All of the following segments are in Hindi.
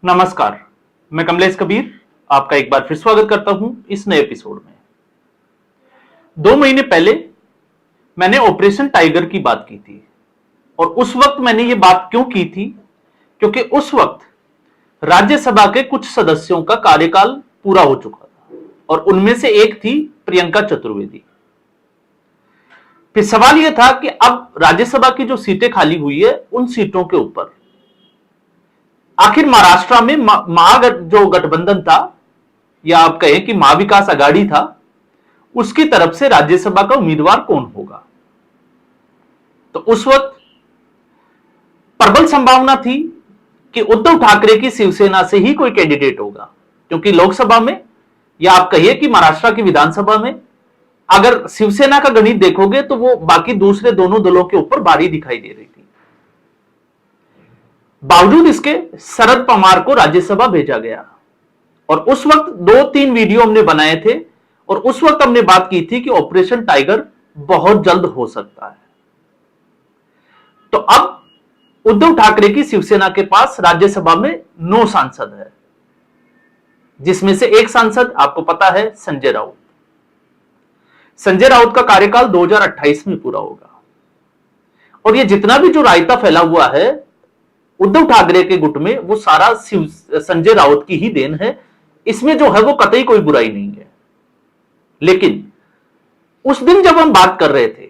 नमस्कार, मैं कमलेश कबीर आपका एक बार फिर स्वागत करता हूं इस नए एपिसोड में। 2 महीने पहले मैंने ऑपरेशन टाइगर की बात की थी और उस वक्त मैंने ये बात क्यों की थी, क्योंकि उस वक्त राज्यसभा के कुछ सदस्यों का कार्यकाल पूरा हो चुका था और उनमें से एक थी प्रियंका चतुर्वेदी। फिर सवाल यह था कि अब राज्यसभा की जो सीटें खाली हुई है उन सीटों के ऊपर आखिर महाराष्ट्र में जो गठबंधन था, या आप कहें कि महाविकास आघाड़ी था, उसकी तरफ से राज्यसभा का उम्मीदवार कौन होगा। तो उस वक्त प्रबल संभावना थी कि उद्धव ठाकरे की शिवसेना से ही कोई कैंडिडेट होगा, क्योंकि लोकसभा में या आप कहिए कि महाराष्ट्र की विधानसभा में अगर शिवसेना का गणित देखोगे तो वो बाकी दूसरे दोनों दलों के ऊपर भारी दिखाई दे रही थी। बावजूद इसके शरद पवार को राज्यसभा भेजा गया और उस वक्त 2-3 वीडियो हमने बनाए थे और उस वक्त हमने बात की थी कि ऑपरेशन टाइगर बहुत जल्द हो सकता है। तो अब उद्धव ठाकरे की शिवसेना के पास राज्यसभा में 9 सांसद है, जिसमें से एक सांसद आपको पता है संजय राउत। संजय राउत का कार्यकाल 2028 में पूरा होगा और ये जितना भी जो रायता फैला हुआ है उद्धव ठाकरे के गुट में, वो सारा संजय राउत की ही देन है। इसमें जो है वो कतई कोई बुराई नहीं है। लेकिन उस दिन जब हम बात कर रहे थे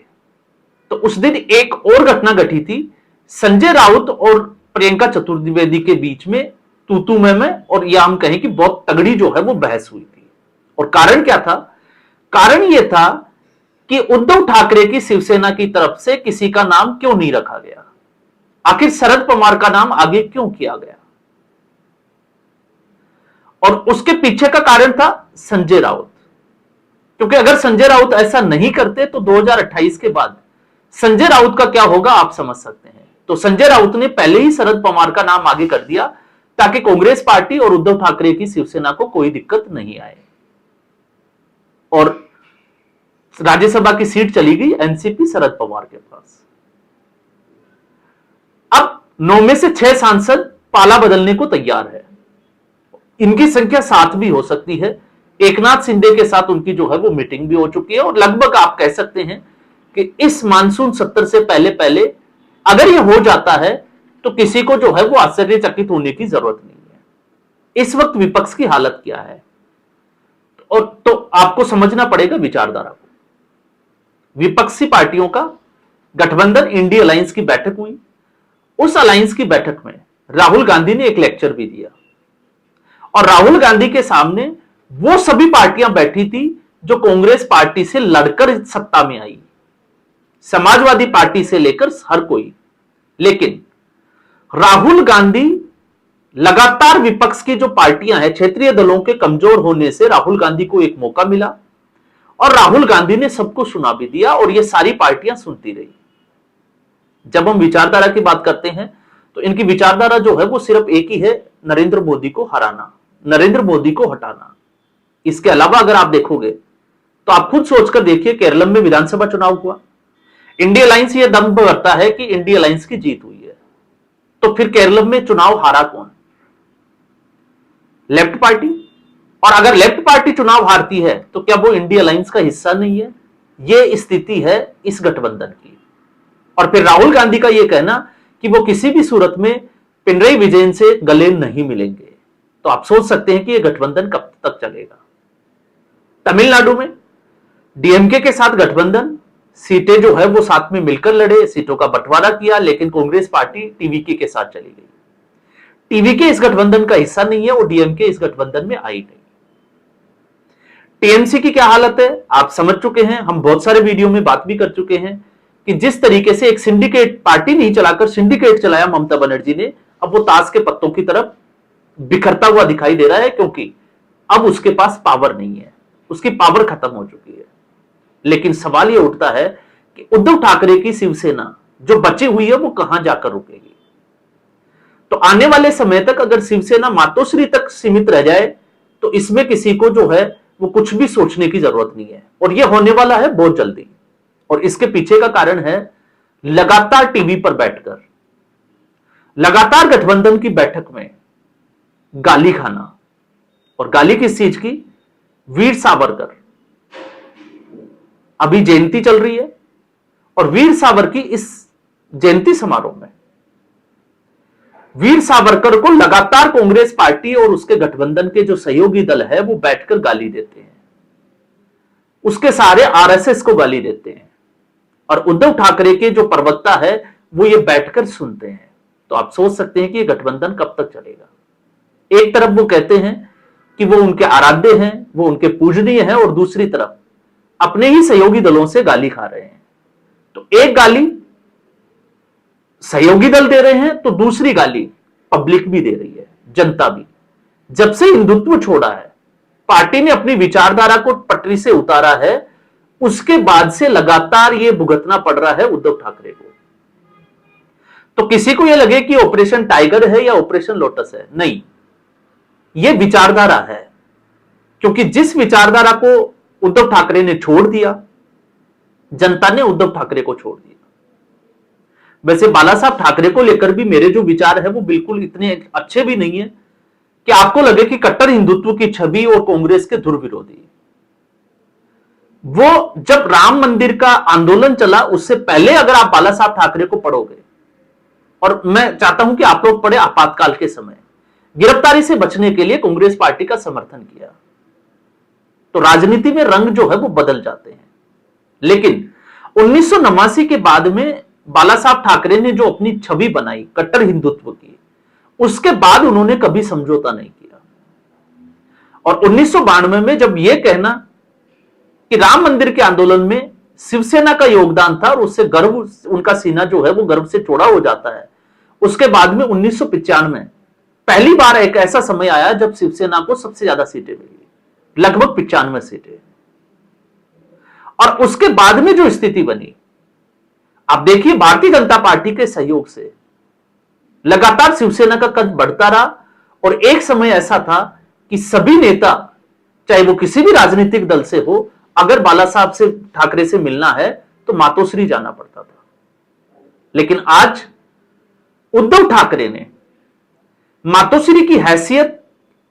तो उस दिन एक और घटना घटी थी। संजय राउत और प्रियंका चतुर्वेदी के बीच में तू मैं और या हम कहें कि बहुत तगड़ी जो है वो बहस हुई थी। और कारण क्या था? कारण यह था कि उद्धव ठाकरे की शिवसेना की तरफ से किसी का नाम क्यों नहीं रखा गया, आखिर शरद पवार का नाम आगे क्यों किया गया। और उसके पीछे का कारण था संजय राउत, क्योंकि अगर संजय राउत ऐसा नहीं करते तो 2028 के बाद संजय राउत का क्या होगा आप समझ सकते हैं। तो संजय राउत ने पहले ही शरद पवार का नाम आगे कर दिया ताकि कांग्रेस पार्टी और उद्धव ठाकरे की शिवसेना को कोई दिक्कत नहीं आए और राज्यसभा की सीट चली गई एनसीपी शरद पवार के पास। अब 9 में से 6 सांसद पाला बदलने को तैयार है। इनकी संख्या 7 भी हो सकती है। एकनाथ शिंदे के साथ उनकी जो है वो मीटिंग भी हो चुकी है और लगभग आप कह सकते हैं कि इस मानसून सत्र से पहले पहले अगर यह हो जाता है तो किसी को जो है वो आश्चर्यचकित होने की जरूरत नहीं है। इस वक्त विपक्ष की हालत क्या है और तो आपको समझना पड़ेगा विचारधारा को। विपक्षी पार्टियों का गठबंधन इंडिया अलायंस की बैठक हुई। उस अलायंस की बैठक में राहुल गांधी ने एक लेक्चर भी दिया और राहुल गांधी के सामने वो सभी पार्टियां बैठी थी जो कांग्रेस पार्टी से लड़कर सत्ता में आई, समाजवादी पार्टी से लेकर हर कोई। लेकिन राहुल गांधी लगातार विपक्ष की जो पार्टियां हैं, क्षेत्रीय दलों के कमजोर होने से राहुल गांधी को एक मौका मिला और राहुल गांधी ने सबको सुना भी दिया और ये सारी पार्टियां सुनती रही। जब हम विचारधारा की बात करते हैं तो इनकी विचारधारा जो है वो सिर्फ एक ही है, नरेंद्र मोदी को हराना, नरेंद्र मोदी को हटाना। इसके अलावा अगर आप देखोगे तो आप खुद सोचकर देखिए, केरल में विधानसभा चुनाव हुआ, इंडिया अलायंस ये दम भरता है कि इंडिया अलायंस की जीत हुई है, तो फिर केरल में चुनाव हारा कौन? Left party. और अगर लेफ्ट पार्टी चुनाव हारती है तो क्या वो इंडिया अलायंस का हिस्सा नहीं है? ये स्थिति है इस गठबंधन की। और फिर राहुल गांधी का यह कहना कि वो किसी भी सूरत में पिनरई विजयन से गले नहीं मिलेंगे, तो आप सोच सकते हैं कि यह गठबंधन कब तक चलेगा। तमिलनाडु में डीएमके के साथ गठबंधन, सीटें जो है वो साथ में मिलकर लड़े, सीटों का बंटवारा किया, लेकिन कांग्रेस पार्टी टीवीके के साथ चली गई। टीवीके इस गठबंधन का हिस्सा नहीं है और डीएमके इस गठबंधन में आई नहीं। टीएमसी की क्या हालत है आप समझ चुके हैं, हम बहुत सारे वीडियो में बात भी कर चुके हैं कि जिस तरीके से एक सिंडिकेट, पार्टी नहीं चलाकर सिंडिकेट चलाया ममता बनर्जी ने, अब वो ताश के पत्तों की तरफ बिखरता हुआ दिखाई दे रहा है, क्योंकि अब उसके पास पावर नहीं है, उसकी पावर खत्म हो चुकी है। लेकिन सवाल यह उठता है कि उद्धव ठाकरे की शिवसेना जो बची हुई है वो कहां जाकर रुकेगी। तो आने वाले समय तक अगर शिवसेना मातोश्री तक सीमित रह जाए तो इसमें किसी को जो है वो कुछ भी सोचने की जरूरत नहीं है और यह होने वाला है बहुत जल्दी। और इसके पीछे का कारण है लगातार टीवी पर बैठकर, लगातार गठबंधन की बैठक में गाली खाना, और गाली किस चीज की? वीर सावरकर। अभी जयंती चल रही है और वीर सावरकर की इस जयंती समारोह में वीर सावरकर को लगातार कांग्रेस पार्टी और उसके गठबंधन के जो सहयोगी दल है वो बैठकर गाली देते हैं, उसके सारे आरएसएस को गाली देते हैं, और उद्धव ठाकरे के जो प्रवक्ता है वो ये बैठकर सुनते हैं। तो आप सोच सकते हैं कि ये गठबंधन कब तक चलेगा। एक तरफ वो कहते हैं कि वो उनके आराध्य हैं, वो उनके पूजनीय हैं, और दूसरी तरफ अपने ही सहयोगी दलों से गाली खा रहे हैं। तो एक गाली सहयोगी दल दे रहे हैं तो दूसरी गाली पब्लिक भी दे रही है, जनता भी। जब से हिंदुत्व छोड़ा है, पार्टी ने अपनी विचारधारा को पटरी से उतारा है, उसके बाद से लगातार यह भुगतना पड़ रहा है उद्धव ठाकरे को। तो किसी को यह लगे कि ऑपरेशन टाइगर है या ऑपरेशन लोटस है, नहीं, यह विचारधारा है। क्योंकि जिस विचारधारा को उद्धव ठाकरे ने छोड़ दिया, जनता ने उद्धव ठाकरे को छोड़ दिया। वैसे बाला साहब ठाकरे को लेकर भी मेरे जो विचार है वो बिल्कुल इतने अच्छे भी नहीं है कि आपको लगे कि कट्टर हिंदुत्व की छवि और कांग्रेस के धुर विरोधी। वो जब राम मंदिर का आंदोलन चला उससे पहले अगर आप बाला साहब ठाकरे को पढ़ोगे, और मैं चाहता हूं कि आप लोग पढ़े, आपातकाल के समय गिरफ्तारी से बचने के लिए कांग्रेस पार्टी का समर्थन किया, तो राजनीति में रंग जो है वो बदल जाते हैं। लेकिन 1989 के बाद में बाला साहब ठाकरे ने जो अपनी छवि बनाई कट्टर हिंदुत्व की, उसके बाद उन्होंने कभी समझौता नहीं किया। और 1992 में जब यह कहना कि राम मंदिर के आंदोलन में शिवसेना का योगदान था और उससे गर्व, उनका सीना जो है वो गर्व से चौड़ा हो जाता है, उसके बाद में 1995 पहली बार एक ऐसा समय आया जब शिवसेना को सबसे ज्यादा सीटें मिली, लगभग 95 सीटें। और उसके बाद में जो स्थिति बनी, आप देखिए, भारतीय जनता पार्टी के सहयोग से लगातार शिवसेना का कद बढ़ता रहा, और एक समय ऐसा था कि सभी नेता, चाहे वो किसी भी राजनीतिक दल से हो, अगर बाला साहब से ठाकरे से मिलना है तो मातोश्री जाना पड़ता था। लेकिन आज उद्धव ठाकरे ने मातोश्री की हैसियत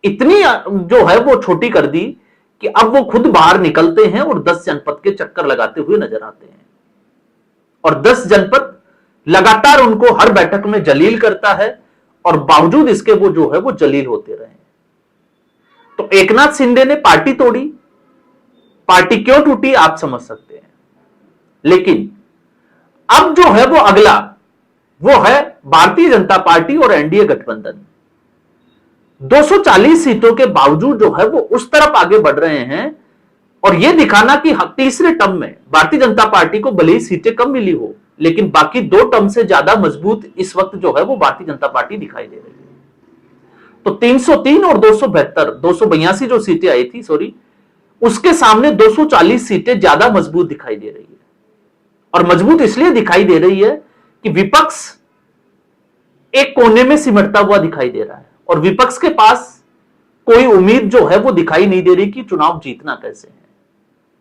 इतनी जो है वो छोटी कर दी कि अब वो खुद बाहर निकलते हैं और 10 जनपद के चक्कर लगाते हुए नजर आते हैं, और 10 जनपद लगातार उनको हर बैठक में जलील करता है, और बावजूद इसके वो जो है वो जलील होते रहे। तो एकनाथ शिंदे ने पार्टी तोड़ी, पार्टी क्यों टूटी आप समझ सकते हैं। लेकिन अब जो है वो अगला, वो है भारतीय जनता पार्टी और एनडीए गठबंधन। 240 सीटों के बावजूद जो है वो उस तरफ आगे बढ़ रहे हैं, और यह दिखाना कि तीसरे टर्म में भारतीय जनता पार्टी को भले ही सीटें कम मिली हो, लेकिन बाकी 2 टर्म से ज्यादा मजबूत इस वक्त जो है वो भारतीय जनता पार्टी दिखाई दे रही है। तो 303 और 282 जो सीटें आई थी, सॉरी, उसके सामने 240 सीटें ज्यादा मजबूत दिखाई दे रही है। और मजबूत इसलिए दिखाई दे रही है कि विपक्ष एक कोने में सिमटता हुआ दिखाई दे रहा है, और विपक्ष के पास कोई उम्मीद जो है वो दिखाई नहीं दे रही कि चुनाव जीतना कैसे है।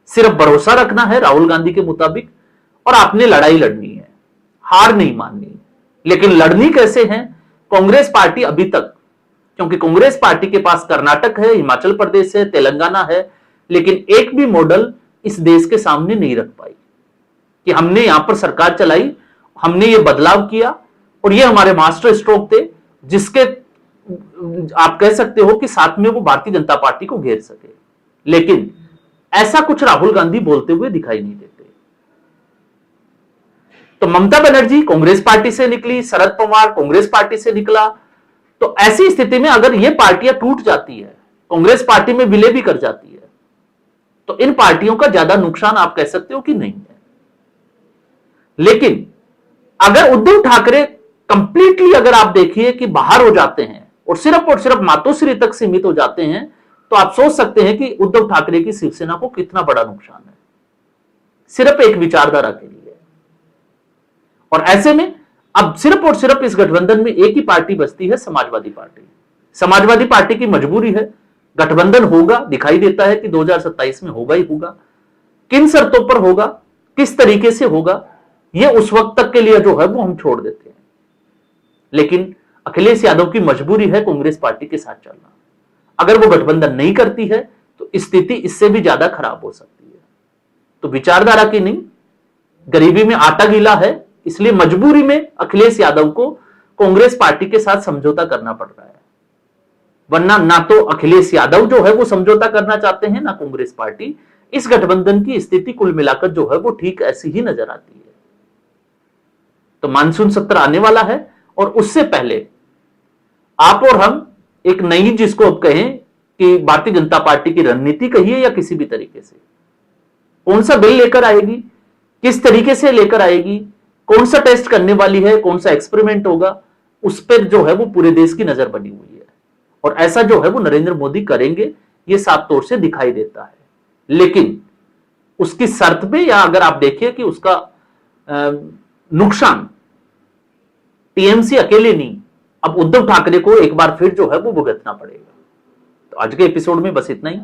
सिर्फ भरोसा रखना है राहुल गांधी के मुताबिक, और आपने लड़ाई लड़नी है, हार नहीं माननी। लेकिन लड़नी कैसे है? कांग्रेस पार्टी अभी तक, क्योंकि कांग्रेस पार्टी के पास कर्नाटक है, हिमाचल प्रदेश है, तेलंगाना है, लेकिन एक भी मॉडल इस देश के सामने नहीं रख पाई कि हमने यहां पर सरकार चलाई, हमने ये बदलाव किया, और ये हमारे मास्टर स्ट्रोक थे जिसके आप कह सकते हो कि साथ में वो भारतीय जनता पार्टी को घेर सके। लेकिन ऐसा कुछ राहुल गांधी बोलते हुए दिखाई नहीं देते। तो ममता बनर्जी कांग्रेस पार्टी से निकली, शरद पवार कांग्रेस पार्टी से निकला। तो ऐसी स्थिति में अगर ये पार्टियां टूट जाती है, कांग्रेस पार्टी में विलय भी कर जाती है, तो इन पार्टियों का ज्यादा नुकसान आप कह सकते हो कि नहीं है। लेकिन अगर उद्धव ठाकरे कंप्लीटली अगर आप देखिए कि बाहर हो जाते हैं और सिर्फ मातोश्री तक सीमित हो जाते हैं, तो आप सोच सकते हैं कि उद्धव ठाकरे की शिवसेना को कितना बड़ा नुकसान है, सिर्फ एक विचारधारा के लिए। और ऐसे में अब सिर्फ और सिर्फ इस गठबंधन में एक ही पार्टी बचती है, समाजवादी पार्टी। समाजवादी पार्टी की मजबूरी है, गठबंधन होगा, दिखाई देता है कि 2027 में होगा ही होगा। किन शर्तों पर होगा, किस तरीके से होगा, यह उस वक्त तक के लिए जो है वो हम छोड़ देते हैं। लेकिन अखिलेश यादव की मजबूरी है कांग्रेस पार्टी के साथ चलना। अगर वो गठबंधन नहीं करती है तो स्थिति इससे भी ज्यादा खराब हो सकती है। तो विचारधारा की नहीं, गरीबी में आटा गीला है, इसलिए मजबूरी में अखिलेश यादव को कांग्रेस पार्टी के साथ समझौता करना पड़ रहा है। वरना ना तो अखिलेश यादव जो है वो समझौता करना चाहते हैं, ना कांग्रेस पार्टी। इस गठबंधन की स्थिति कुल मिलाकर जो है वो ठीक ऐसी ही नजर आती है। तो मानसून सत्र आने वाला है और उससे पहले आप और हम एक नई, जिसको अब कहें कि भारतीय जनता पार्टी की रणनीति कहिए या किसी भी तरीके से, कौन सा बिल लेकर आएगी, किस तरीके से लेकर आएगी, कौन सा टेस्ट करने वाली है, कौन सा एक्सपेरिमेंट होगा, उस पर जो है वो पूरे देश की नजर बनी हुई है। और ऐसा जो है वो नरेंद्र मोदी करेंगे, ये साफ तौर से दिखाई देता है। लेकिन उसकी शर्त पे, या अगर आप देखिए कि उसका नुकसान टीएमसी अकेले नहीं, अब उद्धव ठाकरे को एक बार फिर जो है वो भुगतना पड़ेगा। तो आज के एपिसोड में बस इतना ही।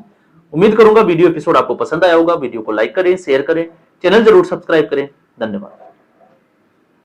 उम्मीद करूंगा वीडियो एपिसोड आपको पसंद आया होगा। वीडियो को लाइक करें, शेयर करें, चैनल जरूर सब्सक्राइब करें। धन्यवाद।